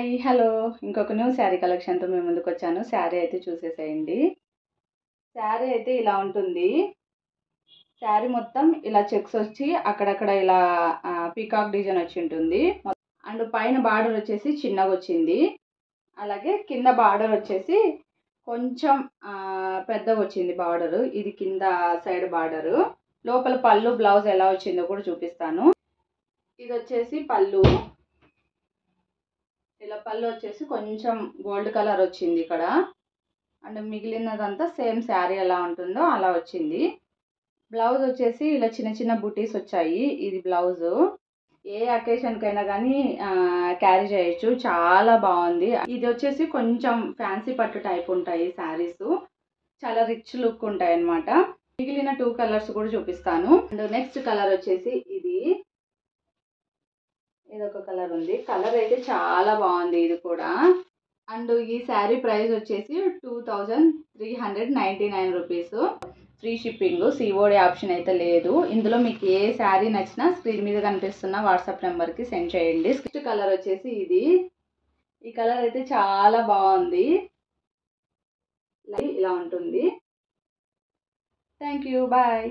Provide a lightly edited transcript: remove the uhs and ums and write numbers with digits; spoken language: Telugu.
హాయ్ హలో ఇంకొక న్యూ శారీ కలెక్షన్తో మేము ముందుకు వచ్చాను. శారీ అయితే చూసేసేయండి. శారీ అయితే ఇలా ఉంటుంది. శారీ మొత్తం ఇలా చెక్స్ వచ్చి అక్కడక్కడ ఇలా పీకాక్ డిజైన్ వచ్చి ఉంటుంది. అండ్ పైన బార్డర్ వచ్చేసి చిన్నగా వచ్చింది. అలాగే కింద బార్డర్ వచ్చేసి కొంచెం పెద్దగా వచ్చింది బార్డరు. ఇది కింద సైడ్ బార్డరు. లోపల పళ్ళు బ్లౌజ్ ఎలా వచ్చిందో కూడా చూపిస్తాను. ఇది వచ్చేసి పళ్ళు. ఇలా పళ్ళు వచ్చేసి కొంచెం గోల్డ్ కలర్ వచ్చింది ఇక్కడ. అండ్ మిగిలినదంతా సేమ్ శారీ ఎలా ఉంటుందో అలా వచ్చింది. బ్లౌజ్ వచ్చేసి ఇలా చిన్న చిన్న బుటీస్ వచ్చాయి. ఇది బ్లౌజు ఏ అకేషన్కైనా కానీ క్యారీ చేయొచ్చు. చాలా బాగుంది. ఇది వచ్చేసి కొంచెం ఫ్యాన్సీ పట్టు టైప్ ఉంటాయి శారీస్. చాలా రిచ్ లుక్ ఉంటాయి అన్నమాట. మిగిలిన 2 కలర్స్ కూడా చూపిస్తాను. అండ్ నెక్స్ట్ కలర్ వచ్చేసి ఇదొక కలర్ ఉంది. కలర్ అయితే చాలా బాగుంది ఇది కూడా. అండ్ ఈ శారీ ప్రైస్ వచ్చేసి 2399 rupees. Free shipping, COD option అయితే లేదు. ఇందులో మీకు ఏ శారీ నచ్చినా స్క్రీన్ మీద కనిపిస్తున్న వాట్సాప్ నెంబర్కి సెండ్ చేయండి. నెక్స్ట్ కలర్ వచ్చేసి ఇది. ఈ కలర్ అయితే చాలా బాగుంది. ఇలా ఉంటుంది. Thank you, bye.